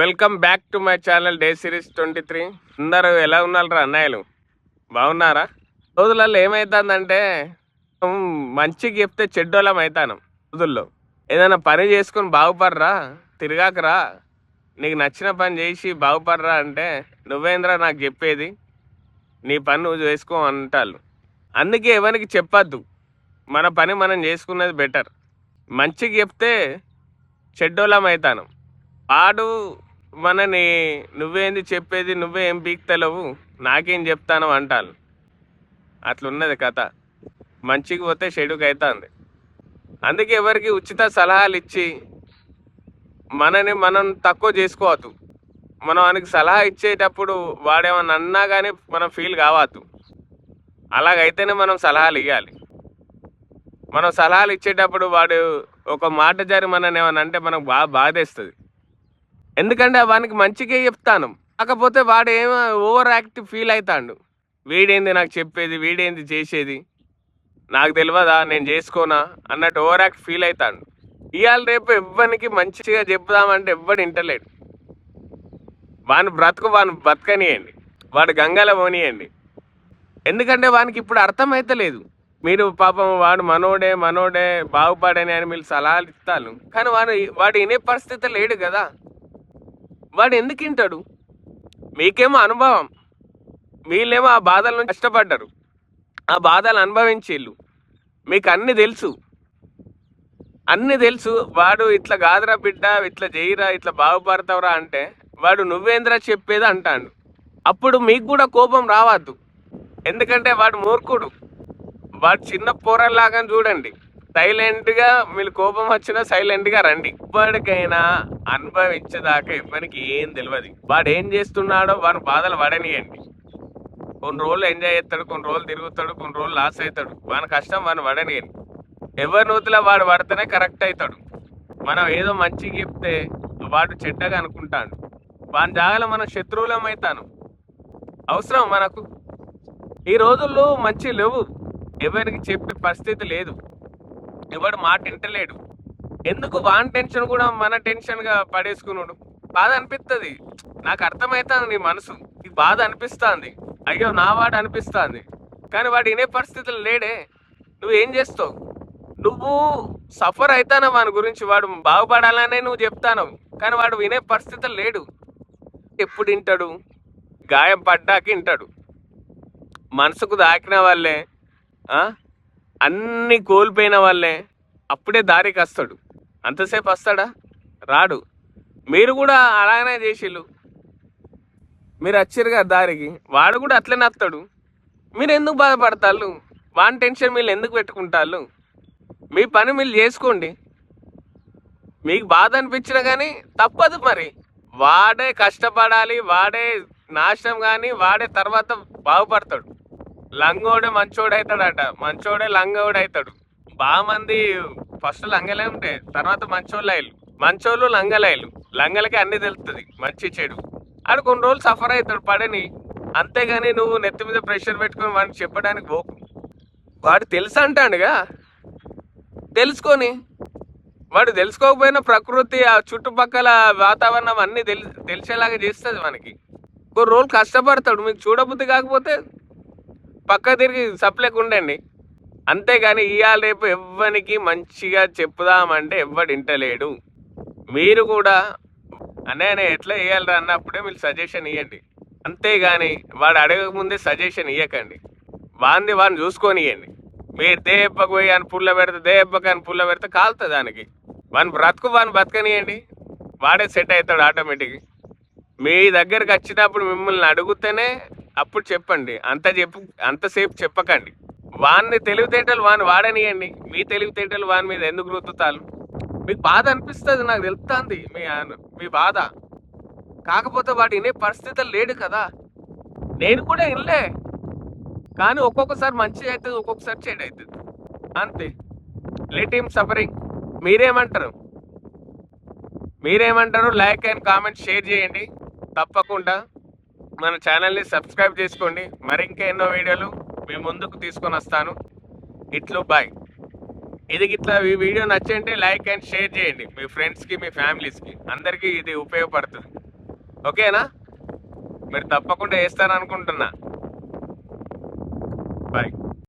Welcome back to my channel day series 23. అందరూ ఎలా ఉన్నారా అన్నయ్యలు? బాగున్నారా? రోజులలో ఏమవుతుందంటే మంచిగా చెప్తే చెడ్డోళ్ళం అవుతాను. రోజుల్లో ఏదైనా పని చేసుకుని బాగుపడరా, తిరగాకరా, నీకు నచ్చిన పని చేసి బాగుపడరా అంటే నువ్వేంద్రా నాకు చెప్పేది, నీ పని నువ్వు చేసుకో అంటారు. అందుకే ఎవరికి చెప్పద్దు, మన పని మనం చేసుకున్నది బెటర్. మంచిగా చెప్తే చెడ్డోళ్ళం అవుతాను. వాడు మనని నువ్వేంది చెప్పేది, నువ్వే ఏం పీక్తలేవు, నాకేం చెప్తాను అంటాను. అట్లున్నది కథ. మంచికి పోతే చెడుకు అవుతుంది. అందుకే ఎవరికి ఉచిత సలహాలు ఇచ్చి మనని మనం తక్కువ చేసుకోవద్దు. మనం వానికి సలహా ఇచ్చేటప్పుడు వాడేమన్నా అన్నా కానీ మనం ఫీల్ కావద్దు. అలాగైతేనే మనం సలహాలు ఇవ్వాలి. మనం సలహాలు ఇచ్చేటప్పుడు వాడు ఒక మాట జారి మనని ఏమన్నా అంటే మనకు బాగా బాధేస్తుంది. ఎందుకంటే వానికి మంచిగా చెప్తాను, కాకపోతే వాడు ఏమో ఓవర్ యాక్టివ్ ఫీల్ అవుతాడు. వీడేంది నాకు చెప్పేది, వీడేంది చేసేది, నాకు తెలియదా, నేను చేసుకోనా అన్నట్టు ఓవర్ యాక్ట్ ఫీల్ అవుతాడు. ఇవాళ రేపు ఎవ్వరికి మంచిగా చెప్దామంటే ఎవ్వడు ఇంటలేడు. వాని బ్రతుకు వాని బతకనియండి, వాడు గంగల పోనీయండి. ఎందుకంటే వానికి ఇప్పుడు అర్థమైతలేదు. మీరు పాపం వాడు మనోడే బాగుపడని అని మీరు సలహాలు ఇస్తారు, కానీ వాడు వినే పరిస్థితి లేడు కదా. వాడు ఎందుకు వింటాడు? మీకేమో అనుభవం, వీళ్ళేమో ఆ బాధల నుంచి కష్టపడ్డారు, ఆ బాధలు అనుభవించేళ్ళు, మీకు అన్ని తెలుసు. వాడు ఇట్లా కాదురా బిడ్డ, ఇట్లా చేయరా, ఇట్లా బాగుపడతావురా అంటే వాడు నువ్వేంద్రా చెప్పేది అంటాడు. అప్పుడు మీకు కూడా కోపం రావద్దు, ఎందుకంటే వాడు మూర్ఖుడు. వాడు చిన్న పోరల్లాగా చూడండి, సైలెంట్గా మీరు కోపం వచ్చినా సైలెంట్గా రండి. ఇప్పటికైనా అనుభవించేదాకా ఎవరికి ఏం తెలియదు. వాడు ఏం చేస్తున్నాడో వాడు బాధలు పడనియండి. కొన్ని రోజులు ఎంజాయ్ చేస్తాడు, కొన్ని రోజులు తిరుగుతాడు, కొన్ని రోజులు లాస్ అవుతాడు. వాని కష్టం వాడిని పడనియండి. ఎవరి నూతిలో వాడు పడితేనే కరెక్ట్ అవుతాడు. మనం ఏదో మంచిగా చెప్తే వాడు చెడ్డగా అనుకుంటాడు. వాని జాగాలో మనం శత్రువులం అవుతాను. అవసరం మనకు? ఈ రోజుల్లో మంచి లేవు, ఎవరికి చెప్పే పరిస్థితి లేదు, ఎవడు మాట వింటలేడు. ఎందుకు వాని టెన్షన్ కూడా మన టెన్షన్గా పడేసుకున్నాడు? బాధ అనిపిస్తుంది. నాకు అర్థమవుతుంది నీ మనసు, నీకు బాధ అనిపిస్తుంది, అయ్యో నా వాడు అనిపిస్తుంది. కానీ వాడు వినే పరిస్థితులు లేడే. నువ్వేం చేస్తావు? నువ్వు సఫర్ అవుతానా వాని గురించి, వాడు బాగుపడాలనే నువ్వు చెప్తాను, కానీ వాడు వినే పరిస్థితులు లేడు. ఎప్పుడు వింటాడు? గాయం పడ్డాక వింటాడు. మనసుకు దాకిన వాళ్ళే, అన్నీ కోల్పోయిన వాళ్ళే అప్పుడే దారికి వస్తాడు. అంతసేపు వస్తాడా? రాడు. మీరు కూడా అలాగనే చేసిళ్ళు. మీరు వచ్చారుగా దారికి, వాడు కూడా అట్లనే వస్తాడు. మీరు ఎందుకు బాధపడతాళ్ళు? వాని టెన్షన్ మీరు ఎందుకు పెట్టుకుంటాళ్ళు? మీ పని మీరు చేసుకోండి. మీకు బాధ అనిపించినా కానీ తప్పదు. మరి వాడే కష్టపడాలి, వాడే నాశనం, కానీ వాడే తర్వాత బాగుపడతాడు. లంగోడే మంచోడు అవుతాడట, మంచోడే లంగోడు అవుతాడు. బాగా మంది ఫస్ట్ లంగలే ఉంటే తర్వాత మంచోళ్ళు అయ్యలు, మంచోళ్ళు లంగలయ్యలు. లంగలకి అన్ని తెలుస్తుంది, మంచి చెడు. ఆడు కొన్ని రోజులు సఫర్ అవుతాడు, పడని. అంతేగాని నువ్వు నెత్తి మీద ప్రెషర్ పెట్టుకొని వాడిని చెప్పడానికి పోకు. వాడు తెలుసు అంటాడుగా, తెలుసుకొని. వాడు తెలుసుకోకపోయినా ప్రకృతి, ఆ చుట్టుపక్కల వాతావరణం అన్నీ తెలిసేలాగా చేస్తుంది మనకి. కొన్ని రోజులు కష్టపడతాడు, మీకు చూడబుద్ధి కాకపోతే పక్క తిరిగి సప్లైకి ఉండండి. అంతేగాని ఇవాళ రేపు ఎవ్వరికి మంచిగా చెప్పుదామంటే ఎవ్వడు వింటలేడు. మీరు కూడా అనే ఎట్లా వేయాలరా అన్నప్పుడే మీరు సజెషన్ ఇవ్వండి. అంతేగాని వాడు అడగకముందే సజెషన్ ఇవ్వకండి. వాడిని చూసుకొని ఇవ్వండి. మీరు దేబ్బకు పోయి అని పుల్ల పెడితే కాలుతుంది దానికి. వాని బతకనియండి, వాడే సెట్ అవుతాడు ఆటోమేటిక్. మీ దగ్గరకు వచ్చినప్పుడు మిమ్మల్ని అడిగితేనే అప్పుడు చెప్పండి, అంతసేపు చెప్పకండి. వాని తెలివితేటలు వాడనియండి. మీ తెలివితేటలు వాని మీద ఎందుకు రుద్దుతారు? మీకు బాధ అనిపిస్తుంది, నాకు తెలుస్తుంది మీ బాధ. కాకపోతే వాడు వినే పరిస్థితులు లేడు కదా. నేను కూడా వినలే, కానీ ఒక్కొక్కసారి మంచి అవుతుంది, ఒక్కొక్కసారి చెడు అవుతుంది, అంతే. Let him suffering. మీరేమంటారు? లైక్ అండ్ కామెంట్ షేర్ చేయండి. తప్పకుండా మన ఛానల్ని సబ్స్క్రైబ్ చేసుకోండి. మరి ఇంకా ఎన్నో వీడియోలు మీ ముందుకు తీసుకొని వస్తాను. ఇట్లు బాయ్. ఈ వీడియో నచ్చంటే లైక్ అండ్ షేర్ చేయండి మీ ఫ్రెండ్స్కి, మీ ఫ్యామిలీస్కి, అందరికీ ఇది ఉపయోగపడుతుంది. ఓకేనా? మీరు తప్పకుండా వేస్తారనుకుంటున్నా. బాయ్.